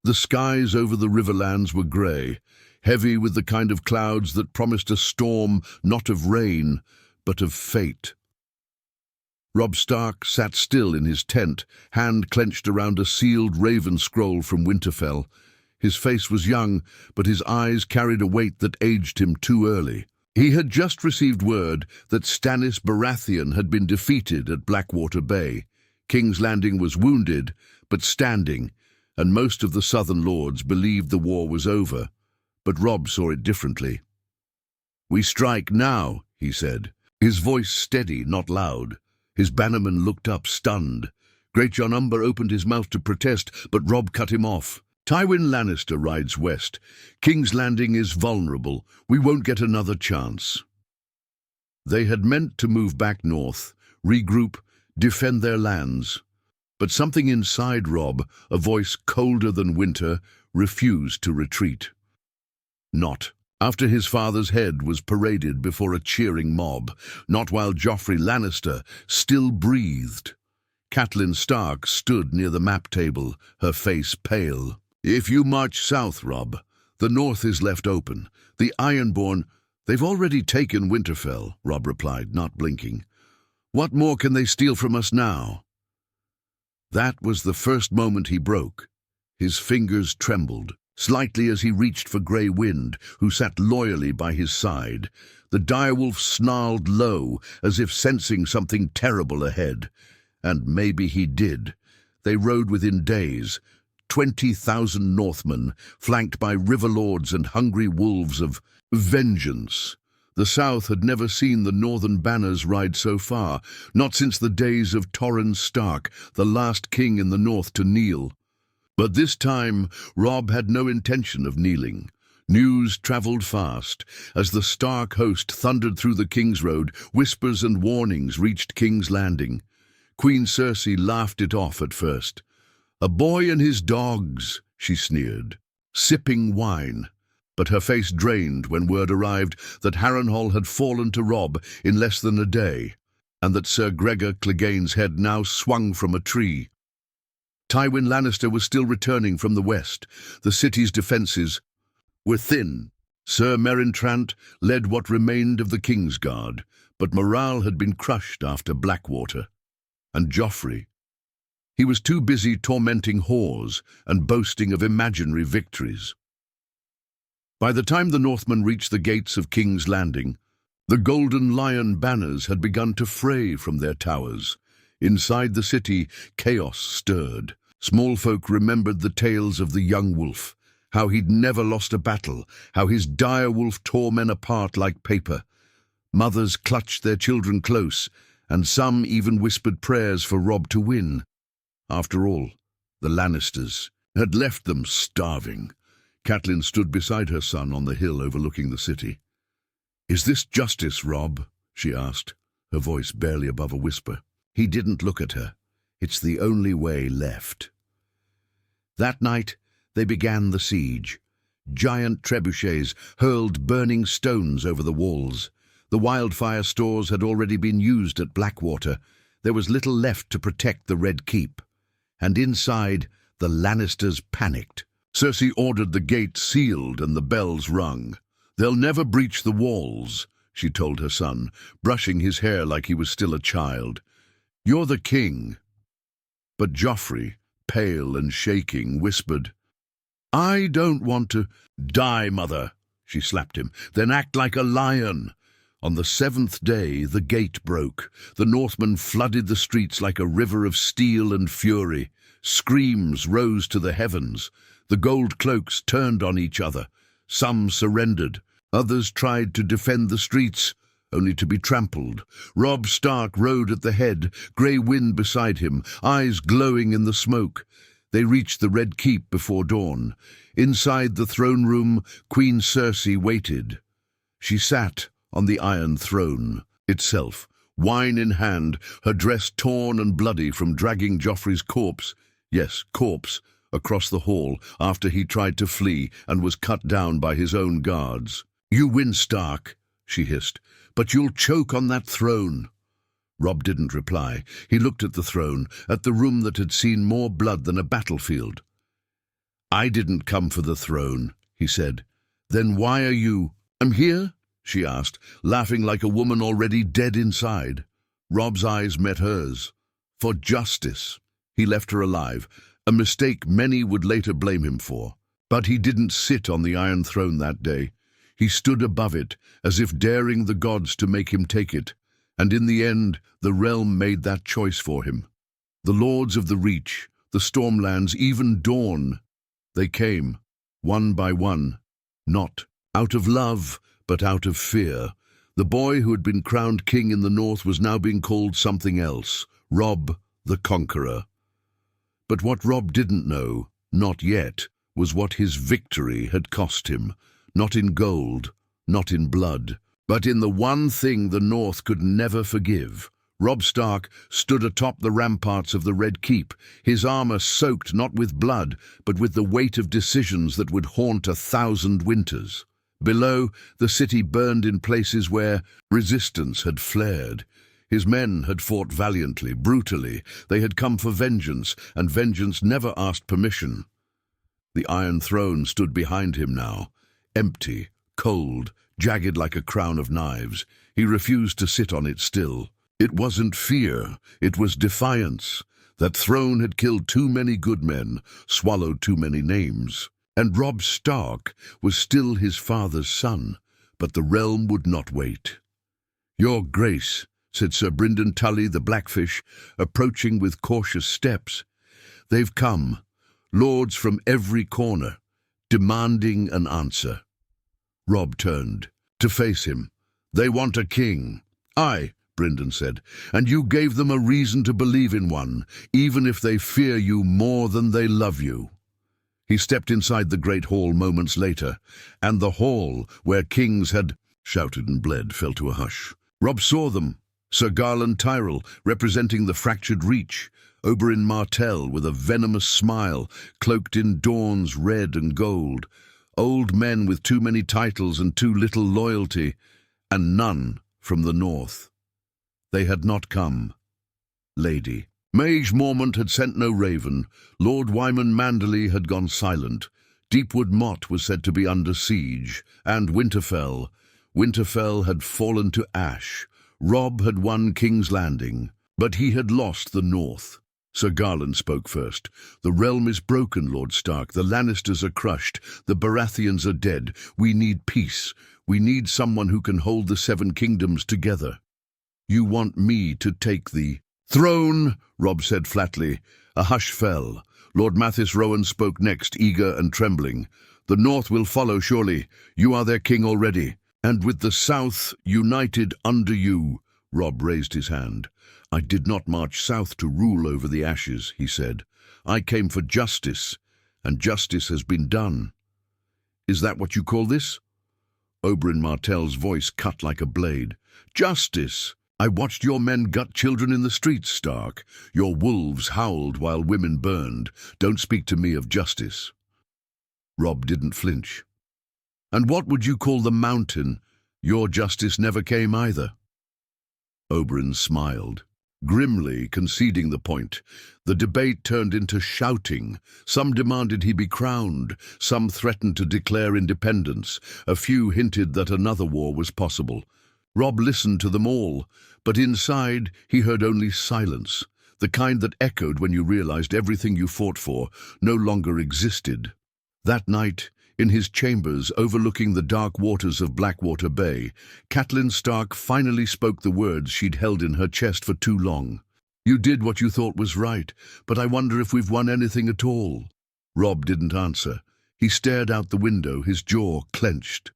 The skies over the riverlands were grey, heavy with the kind of clouds that promised a storm not of rain, but of fate. Robb Stark sat still in his tent, hand clenched around a sealed raven scroll from Winterfell. His face was young, but his eyes carried a weight that aged him too early. He had just received word that Stannis Baratheon had been defeated at Blackwater Bay. King's Landing was wounded, but standing, and most of the southern lords believed the war was over. But Robb saw it differently. "We strike now," he said, his voice steady, not loud. His bannerman looked up, stunned. Great John Umber opened his mouth to protest, but Robb cut him off. "Tywin Lannister rides west. King's Landing is vulnerable. We won't get another chance." They had meant to move back north, regroup, defend their lands. But something inside Robb, a voice colder than winter, refused to retreat. Not after his father's head was paraded before a cheering mob, not while Joffrey Lannister still breathed. Catelyn Stark stood near the map table, her face pale. "If you march south, Robb, the north is left open. The Ironborn, they've already taken Winterfell," Robb replied, not blinking. "What more can they steal from us now?" That was the first moment he broke. His fingers trembled slightly as he reached for Grey Wind, who sat loyally by his side. The direwolf snarled low, as if sensing something terrible ahead. And maybe he did. They rode within days, 20,000 Northmen, flanked by river lords and hungry wolves of vengeance. The South had never seen the northern banners ride so far, not since the days of Torrhen Stark, the last king in the north to kneel. But this time, Robb had no intention of kneeling. News travelled fast. As the Stark host thundered through the King's Road, whispers and warnings reached King's Landing. Queen Cersei laughed it off at first. "A boy and his dogs," she sneered, sipping wine. But her face drained when word arrived that Harrenhal had fallen to Robb in less than a day, and that Sir Gregor Clegane's head now swung from a tree. Tywin Lannister was still returning from the west. The city's defences were thin. Sir Meryn Trant led what remained of the Kingsguard, but morale had been crushed after Blackwater. And Joffrey, he was too busy tormenting whores and boasting of imaginary victories. By the time the Northmen reached the gates of King's Landing, the Golden Lion banners had begun to fray from their towers. Inside the city, chaos stirred. Small folk remembered the tales of the young wolf, how he'd never lost a battle, how his dire wolf tore men apart like paper. Mothers clutched their children close, and some even whispered prayers for Robb to win. After all, the Lannisters had left them starving. Catelyn stood beside her son on the hill overlooking the city. "Is this justice, Robb?" she asked, her voice barely above a whisper. He didn't look at her. "It's the only way left." That night, they began the siege. Giant trebuchets hurled burning stones over the walls. The wildfire stores had already been used at Blackwater. There was little left to protect the Red Keep. And inside, the Lannisters panicked. Cersei ordered the gates sealed and the bells rung. "They'll never breach the walls," she told her son, brushing his hair like he was still a child. "You're the king." But Joffrey, pale and shaking, whispered, "I don't want to." "Die, mother," she slapped him. "Then act like a lion." On the 7th day, the gate broke. The Northmen flooded the streets like a river of steel and fury. Screams rose to the heavens. The gold cloaks turned on each other. Some surrendered. Others tried to defend the streets, only to be trampled. Robb Stark rode at the head, Grey Wind beside him, eyes glowing in the smoke. They reached the Red Keep before dawn. Inside the throne room, Queen Cersei waited. She sat on the Iron Throne itself, wine in hand, her dress torn and bloody from dragging Joffrey's corpse, yes, corpse, across the hall after he tried to flee and was cut down by his own guards. "You win, Stark," she hissed, "but you'll choke on that throne." Robb didn't reply. He looked at the throne, at the room that had seen more blood than a battlefield. "I didn't come for the throne," he said. "Then why are you—" "I'm here?" she asked, laughing like a woman already dead inside. Robb's eyes met hers. "For justice." He left her alive, a mistake many would later blame him for. But he didn't sit on the Iron Throne that day. He stood above it, as if daring the gods to make him take it. And in the end, the realm made that choice for him. The lords of the Reach, the Stormlands, even Dawn, they came, one by one, not out of love, but out of fear. The boy who had been crowned king in the north was now being called something else, Robb the Conqueror. But what Robb didn't know, not yet, was what his victory had cost him, not in gold, not in blood, but in the one thing the North could never forgive. Robb Stark stood atop the ramparts of the Red Keep, his armor soaked not with blood, but with the weight of decisions that would haunt 1,000 winters. Below, the city burned in places where resistance had flared. His men had fought valiantly, brutally. They had come for vengeance, and vengeance never asked permission. The Iron Throne stood behind him now, empty, cold, jagged like a crown of knives. He refused to sit on it still. It wasn't fear, it was defiance. That throne had killed too many good men, swallowed too many names. And Robb Stark was still his father's son, but the realm would not wait. "Your Grace," said Sir Brynden Tully the Blackfish, approaching with cautious steps. "They've come, lords from every corner, demanding an answer." Robb turned to face him. "They want a king." "Aye," Brynden said, "and you gave them a reason to believe in one, even if they fear you more than they love you." He stepped inside the great hall moments later, and the hall where kings had shouted and bled fell to a hush. Robb saw them. Sir Garland Tyrell, representing the fractured Reach, Oberyn Martell with a venomous smile, cloaked in Dawn's red and gold, old men with too many titles and too little loyalty, and none from the north. They had not come. Lady. Mage Mormont had sent no raven. Lord Wyman Manderley had gone silent. Deepwood Motte was said to be under siege. And Winterfell had fallen to ash. Robb had won King's Landing, but he had lost the north. Sir Garland spoke first. "The realm is broken, Lord Stark. The Lannisters are crushed. The Baratheons are dead. We need peace. We need someone who can hold the Seven Kingdoms together." "You want me to take the throne," Robb said flatly. A hush fell. Lord Mathis Rowan spoke next, eager and trembling. "The North will follow, surely. You are their king already. And with the South united under you." Robb raised his hand. "I did not march south to rule over the ashes," he said. "I came for justice, and justice has been done." "Is that what you call this?" Oberyn Martell's voice cut like a blade. "Justice! I watched your men gut children in the streets, Stark. Your wolves howled while women burned. Don't speak to me of justice." Robb didn't flinch. "And what would you call the mountain? Your justice never came either." Oberyn smiled, grimly conceding the point. The debate turned into shouting. Some demanded he be crowned. Some threatened to declare independence. A few hinted that another war was possible. Robb listened to them all, but inside he heard only silence, the kind that echoed when you realized everything you fought for no longer existed. That night, in his chambers overlooking the dark waters of Blackwater Bay, Catelyn Stark finally spoke the words she'd held in her chest for too long. "You did what you thought was right, but I wonder if we've won anything at all." Robb didn't answer. He stared out the window, his jaw clenched.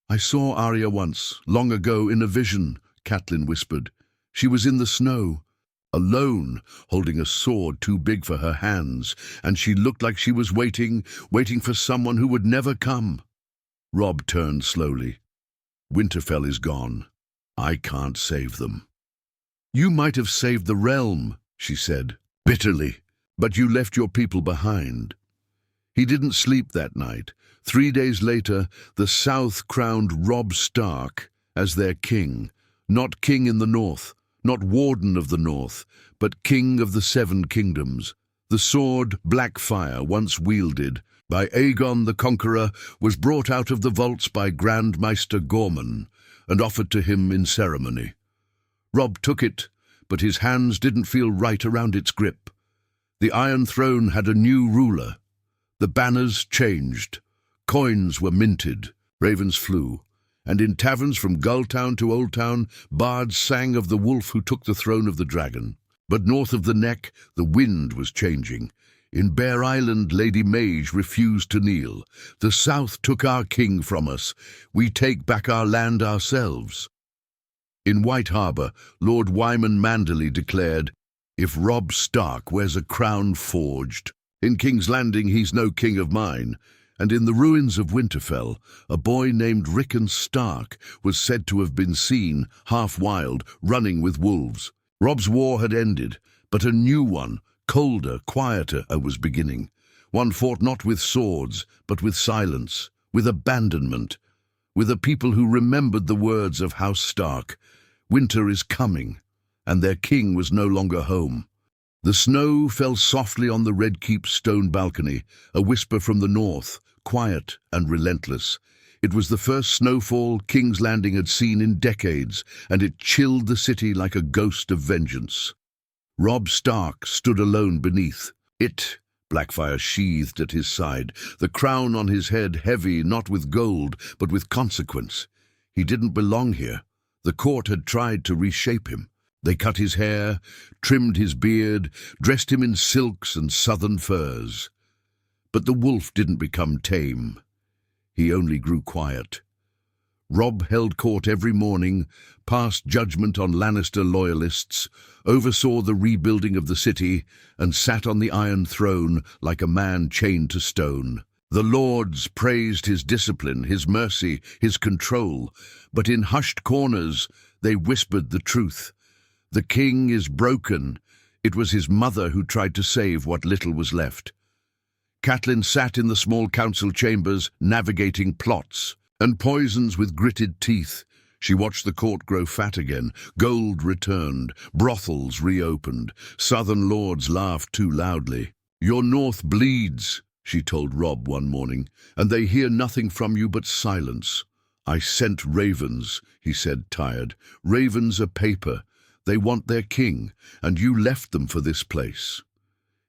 "I saw Arya once, long ago, in a vision," Catelyn whispered. "She was in the snow, alone, holding a sword too big for her hands, and she looked like she was waiting for someone who would never come." Robb turned slowly. "Winterfell is gone. I can't save them." "You might have saved the realm," she said, bitterly, "but you left your people behind." He didn't sleep that night. 3 days later, the South crowned Robb Stark as their king, not king in the North, not warden of the North, but king of the Seven Kingdoms. The sword Blackfyre once wielded by Aegon the Conqueror, was brought out of the vaults by Grand Maester Gorman and offered to him in ceremony. Robb took it, but his hands didn't feel right around its grip. The Iron Throne had a new ruler. The banners changed. Coins were minted. Ravens flew. And in taverns from Gulltown to Old Town, bards sang of the wolf who took the throne of the dragon. But north of the Neck, the wind was changing. In Bear Island, Lady Mage refused to kneel. The South took our king from us. We take back our land ourselves. In White Harbour, Lord Wyman Manderley declared, "If Robb Stark wears a crown forged, in King's Landing he's no king of mine." And in the ruins of Winterfell, a boy named Rickon Stark was said to have been seen, half wild, running with wolves. Robb's war had ended, but a new one, colder, quieter, was beginning. One fought not with swords, but with silence, with abandonment, with a people who remembered the words of House Stark. Winter is coming, and their king was no longer home. The snow fell softly on the Red Keep's stone balcony, a whisper from the north, quiet and relentless. It was the first snowfall King's Landing had seen in decades, and it chilled the city like a ghost of vengeance. Robb Stark stood alone beneath. Blackfire sheathed at his side, the crown on his head heavy not with gold, but with consequence. He didn't belong here. The court had tried to reshape him. They cut his hair, trimmed his beard, dressed him in silks and southern furs. But the wolf didn't become tame. He only grew quiet. Robb held court every morning, passed judgment on Lannister loyalists, oversaw the rebuilding of the city, and sat on the Iron Throne like a man chained to stone. The lords praised his discipline, his mercy, his control, but in hushed corners they whispered the truth. The king is broken. It was his mother who tried to save what little was left. Catelyn sat in the small council chambers, navigating plots and poisons with gritted teeth. She watched the court grow fat again. Gold returned, brothels reopened. Southern lords laughed too loudly. "Your north bleeds," she told Robb one morning, "and they hear nothing from you but silence." "I sent ravens," he said, tired. "Ravens are paper. They want their king, and you left them for this place."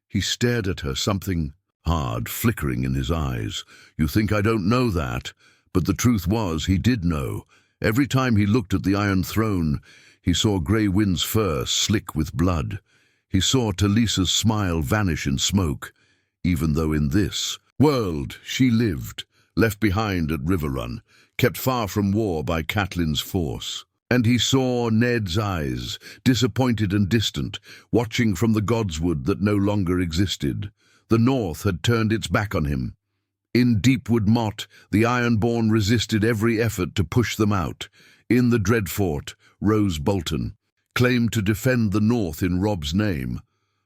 He stared at her, something hard flickering in his eyes. "You think I don't know that?" But the truth was, he did know. Every time he looked at the Iron Throne, he saw Grey Wind's fur slick with blood. He saw Talisa's smile vanish in smoke, even though in this world she lived, left behind at Riverrun, kept far from war by Catelyn's force. And he saw Ned's eyes, disappointed and distant, watching from the godswood that no longer existed. The North had turned its back on him. In Deepwood Motte, the Ironborn resisted every effort to push them out. In the Dreadfort, Rose Bolton claimed to defend the North in Robb's name.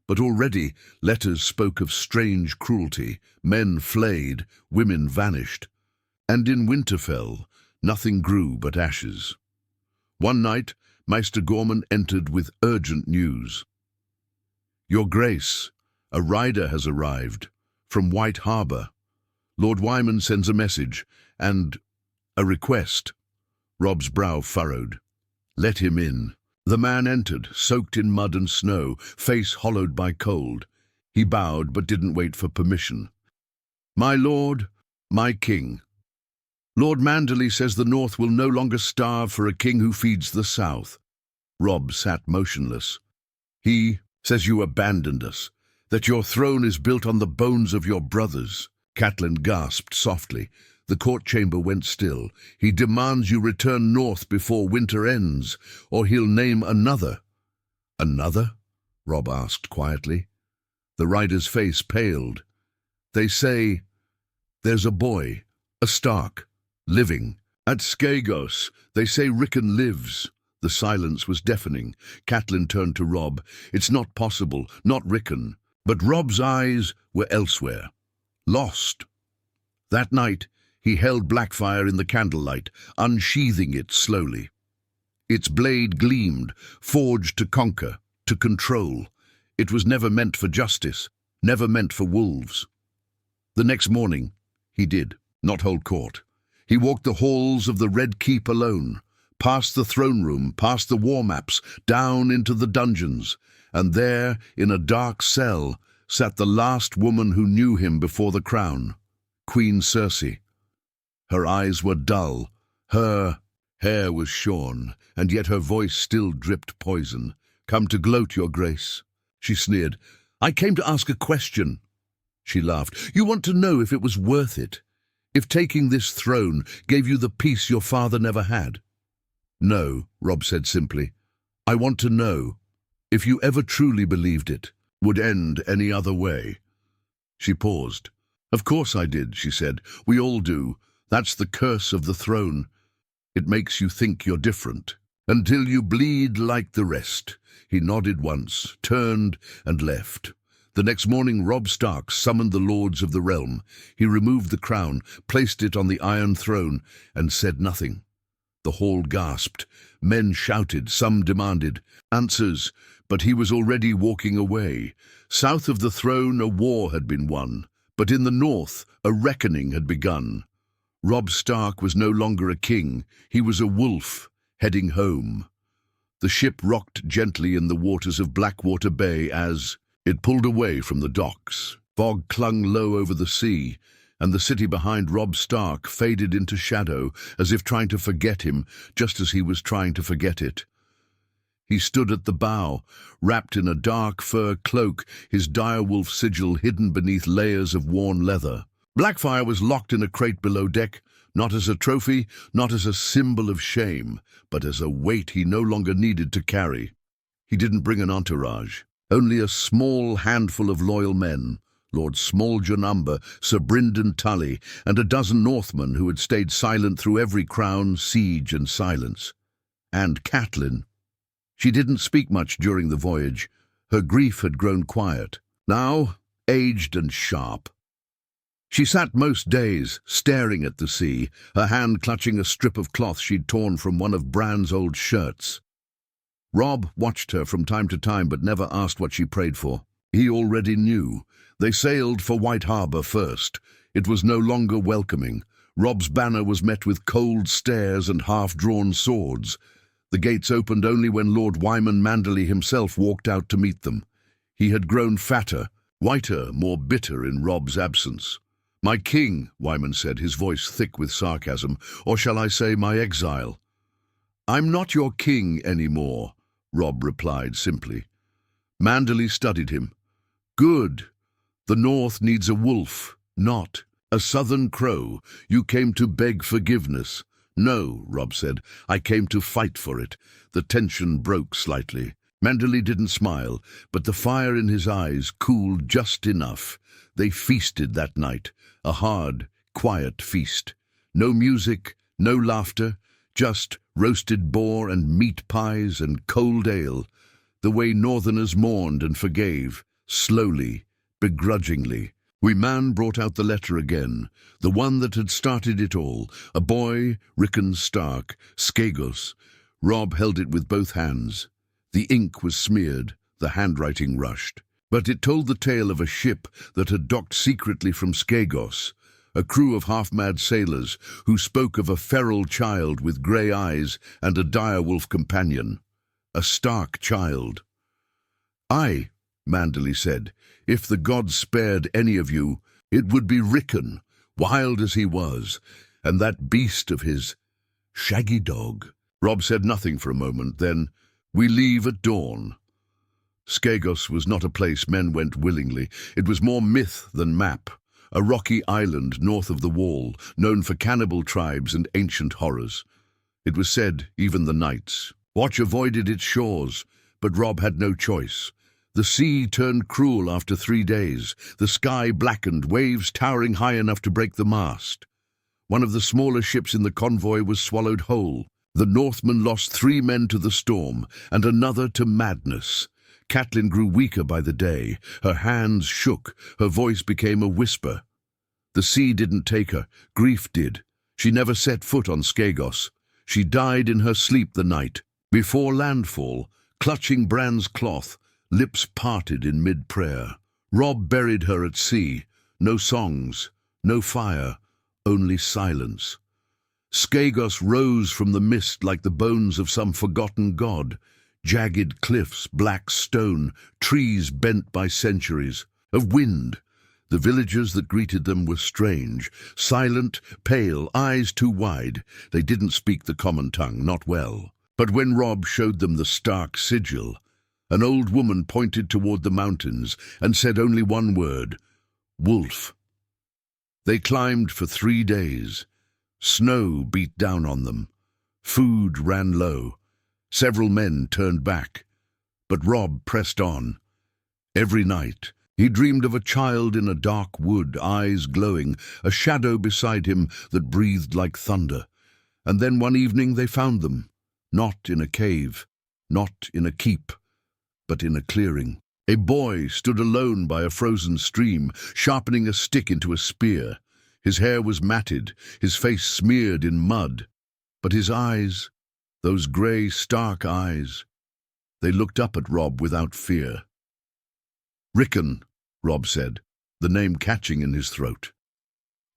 But already letters spoke of strange cruelty. Men flayed, women vanished. And in Winterfell, nothing grew but ashes. One night, Maester Gorman entered with urgent news. "Your Grace, a rider has arrived from White Harbour. Lord Wyman sends a message and a request." Robb's brow furrowed. "Let him in." The man entered, soaked in mud and snow, face hollowed by cold. He bowed but didn't wait for permission. "My lord, my king. Lord Manderley says the North will no longer starve for a king who feeds the South." Robb sat motionless. "He says you abandoned us, that your throne is built on the bones of your brothers." Catelyn gasped softly. The court chamber went still. "He demands you return north before winter ends, or he'll name another." "Another?" Robb asked quietly. The rider's face paled. "They say there's a boy, a Stark, living. At Skagos, they say Rickon lives." The silence was deafening. Catelyn turned to Robb. "It's not possible, not Rickon." But Robb's eyes were elsewhere. Lost. That night, he held Blackfire in the candlelight, unsheathing it slowly. Its blade gleamed, forged to conquer, to control. It was never meant for justice, never meant for wolves. The next morning, he did not hold court. He walked the halls of the Red Keep alone, past the throne room, past the war maps, down into the dungeons, and there, in a dark cell, sat the last woman who knew him before the crown, Queen Circe. Her eyes were dull, her hair was shorn, and yet her voice still dripped poison. "Come to gloat, your grace," she sneered. "I came to ask a question." She laughed. "You want to know if it was worth it? If taking this throne gave you the peace your father never had?" "No," Robb said simply. "I want to know if you ever truly believed it would end any other way." She paused. "Of course I did," she said. "We all do. That's the curse of the throne. It makes you think you're different, until you bleed like the rest." He nodded once, turned, and left. The next morning Robb Stark summoned the lords of the realm. He removed the crown, placed it on the Iron Throne, and said nothing. The hall gasped. Men shouted, some demanded answers, but he was already walking away. South of the throne a war had been won, but in the north a reckoning had begun. Robb Stark was no longer a king. He was a wolf, heading home. The ship rocked gently in the waters of Blackwater Bay as it pulled away from the docks. Fog clung low over the sea, and the city behind Robb Stark faded into shadow, as if trying to forget him, just as he was trying to forget it. He stood at the bow, wrapped in a dark fur cloak, his direwolf sigil hidden beneath layers of worn leather. Blackfire was locked in a crate below deck, not as a trophy, not as a symbol of shame, but as a weight he no longer needed to carry. He didn't bring an entourage, only a small handful of loyal men, Lord Smalljanumber, Sir Brynden Tully, and a dozen Northmen who had stayed silent through every crown, siege, and silence. And Catelyn. She didn't speak much during the voyage. Her grief had grown quiet, now aged and sharp. She sat most days, staring at the sea, her hand clutching a strip of cloth she'd torn from one of Bran's old shirts. Robb watched her from time to time, but never asked what she prayed for. He already knew. They sailed for White Harbour first. It was no longer welcoming. Robb's banner was met with cold stares and half-drawn swords. The gates opened only when Lord Wyman Manderley himself walked out to meet them. He had grown fatter, whiter, more bitter in Robb's absence. "My king," Wyman said, his voice thick with sarcasm, "or shall I say my exile?" "I'm not your king anymore," Robb replied simply. Manderley studied him. "Good. The North needs a wolf, not a southern crow. You came to beg forgiveness." "No," Robb said. "I came to fight for it." The tension broke slightly. Manderley didn't smile, but the fire in his eyes cooled just enough. They feasted that night, a hard, quiet feast. No music, no laughter, just roasted boar and meat pies and cold ale, the way Northerners mourned and forgave, slowly, begrudgingly. Wyman brought out the letter again, the one that had started it all, a boy, Rickon Stark, Skagos. Robb held it with both hands. The ink was smeared, the handwriting rushed. But it told the tale of a ship that had docked secretly from Skagos, a crew of half-mad sailors who spoke of a feral child with grey eyes and a direwolf companion. A Stark child. "Aye," Manderley said, "if the gods spared any of you, it would be Rickon, wild as he was, and that beast of his, Shaggy Dog." Robb said nothing for a moment, then, "We leave at dawn." Skagos was not a place men went willingly. It was more myth than map, a rocky island north of the Wall, known for cannibal tribes and ancient horrors. It was said even the knights. Watch avoided its shores, but Robb had no choice. The sea turned cruel after 3 days. The sky blackened, waves towering high enough to break the mast. One of the smaller ships in the convoy was swallowed whole. The Northmen lost 3 men to the storm, and another to madness. Catelyn grew weaker by the day. Her hands shook, her voice became a whisper. The sea didn't take her, grief did. She never set foot on Skagos. She died in her sleep the night. Before landfall, clutching Bran's cloth, lips parted in mid-prayer. Robb buried her at sea, No songs, no fire, only silence. Skagos rose from the mist like the bones of some forgotten god. Jagged cliffs, black stone, trees bent by centuries. Of wind. The villagers that greeted them were strange, silent, pale, eyes too wide. They didn't speak the common tongue, not well. But when Robb showed them the stark sigil, an old woman pointed toward the mountains and said only one word, "Wolf." They climbed for 3 days. Snow beat down on them. Food ran low. Several men turned back. But Robb pressed on. Every night, he dreamed of a child in a dark wood, eyes glowing, a shadow beside him that breathed like thunder. And then one evening they found them, not in a cave, not in a keep, but in a clearing. A boy stood alone by a frozen stream, sharpening a stick into a spear. His hair was matted, his face smeared in mud. But his eyes, those grey, stark eyes, they looked up at Robb without fear. "Rickon," Robb said, the name catching in his throat.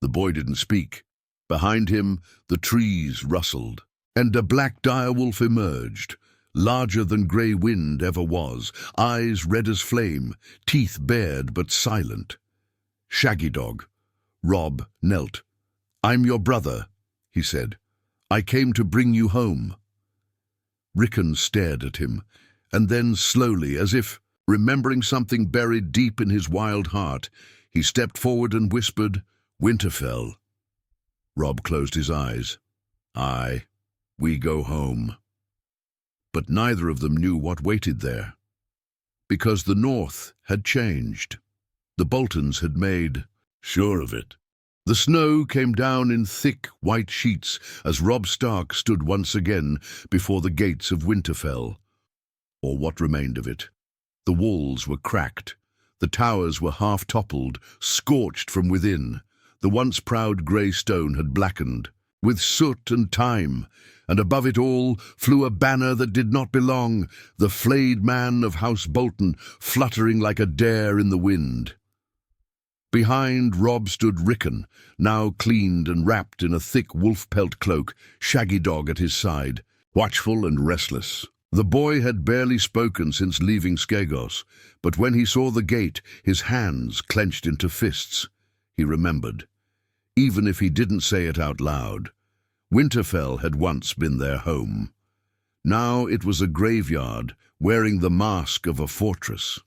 The boy didn't speak. Behind him, the trees rustled, and a black direwolf emerged, larger than grey wind ever was, eyes red as flame, teeth bared but silent. Shaggy Dog. Robb knelt. "I'm your brother," he said. "I came to bring you home." Rickon stared at him, and then slowly, as if remembering something buried deep in his wild heart, he stepped forward and whispered, "Winterfell." Robb closed his eyes. "Aye, we go home." But neither of them knew what waited there. Because the North had changed. The Boltons had made sure of it. The snow came down in thick, white sheets as Robb Stark stood once again before the gates of Winterfell, or what remained of it. The walls were cracked. The towers were half-toppled, scorched from within. The once proud grey stone had blackened, with soot and time, and above it all flew a banner that did not belong, the flayed man of House Bolton fluttering like a dare in the wind. Behind Robb stood Rickon, now cleaned and wrapped in a thick wolf-pelt cloak, Shaggy Dog at his side, watchful and restless. The boy had barely spoken since leaving Skagos, but when he saw the gate, his hands clenched into fists. He remembered. Even if he didn't say it out loud, Winterfell had once been their home. Now it was a graveyard, wearing the mask of a fortress.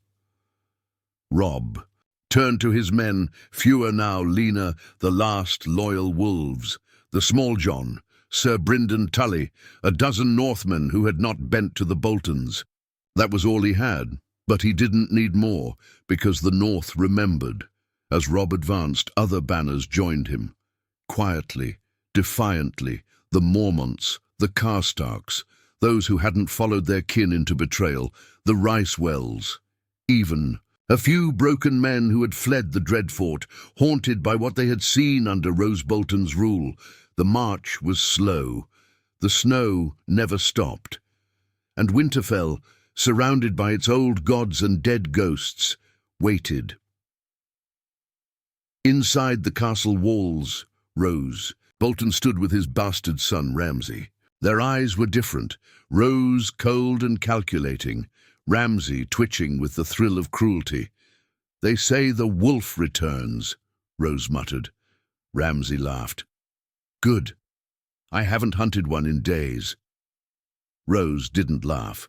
Robb turned to his men, fewer now, leaner, the last loyal wolves, the Small John, Sir Brynden Tully, a dozen Northmen who had not bent to the Boltons. That was all he had, but he didn't need more, because the North remembered. As Robb advanced, other banners joined him. Quietly, defiantly, the Mormonts, the Karstarks, those who hadn't followed their kin into betrayal, the Ricewells, even a few broken men who had fled the Dreadfort, haunted by what they had seen under Roose Bolton's rule. The march was slow. The snow never stopped. And Winterfell, surrounded by its old gods and dead ghosts, waited. Inside the castle walls, Roose Bolton stood with his bastard son Ramsay. Their eyes were different, Roose cold and calculating, Ramsay twitching with the thrill of cruelty. "They say the wolf returns," Roose muttered. Ramsay laughed. "Good. I haven't hunted one in days." Roose didn't laugh.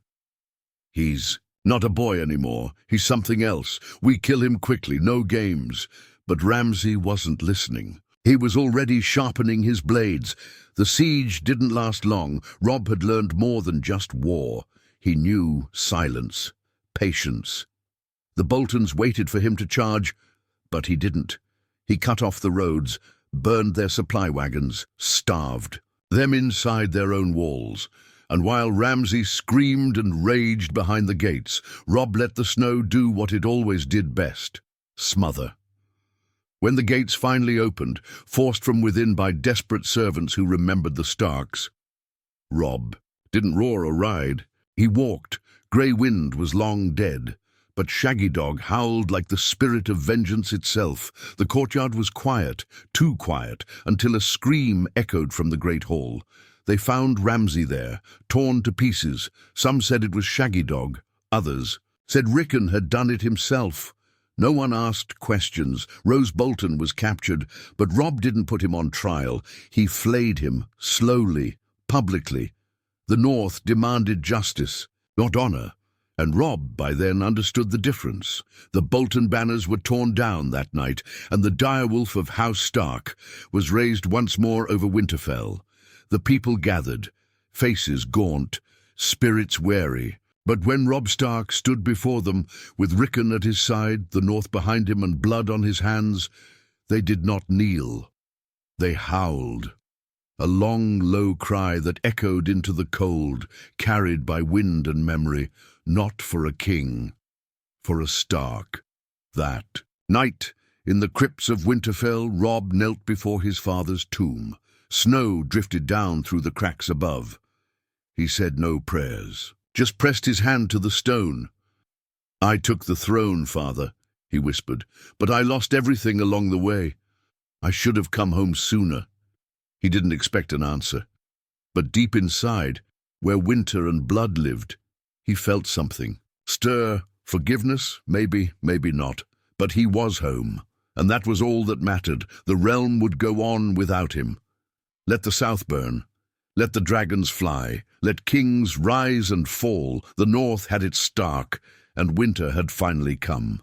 "He's not a boy anymore. He's something else. We kill him quickly, no games." But Ramsay wasn't listening. He was already sharpening his blades. The siege didn't last long. Robb had learned more than just war. He knew silence, patience. The Boltons waited for him to charge, but he didn't. He cut off the roads, burned their supply wagons, starved them inside their own walls. And while Ramsay screamed and raged behind the gates, Robb let the snow do what it always did best, smother. When the gates finally opened, forced from within by desperate servants who remembered the Starks, Robb didn't roar or ride. He walked. Grey Wind was long dead, But Shaggy Dog howled like the spirit of vengeance itself. The courtyard was quiet, too quiet, until a scream echoed from the great hall. They found Ramsay there, torn to pieces. Some said it was Shaggy Dog. Others said Rickon had done it himself. No one asked questions. Rose Bolton was captured, but Robb didn't put him on trial. He flayed him, slowly, publicly. The North demanded justice, not honor, and Robb by then understood the difference. The Bolton banners were torn down that night, and the direwolf of House Stark was raised once more over Winterfell. The people gathered, faces gaunt, spirits wary. But when Robb Stark stood before them, with Rickon at his side, the North behind him, and blood on his hands, they did not kneel. They howled. A long, low cry that echoed into the cold, carried by wind and memory, not for a king, for a Stark. That night, in the crypts of Winterfell, Robb knelt before his father's tomb. Snow drifted down through the cracks above. He said no prayers, just pressed his hand to the stone. "I took the throne, father," he whispered, "but I lost everything along the way. I should have come home sooner." He didn't expect an answer. But deep inside, where winter and blood lived, he felt something. Stir, forgiveness, maybe, maybe not. But he was home, and that was all that mattered. The realm would go on without him. Let the South burn. Let the dragons fly. Let kings rise and fall. The North had its Stark, and winter had finally come.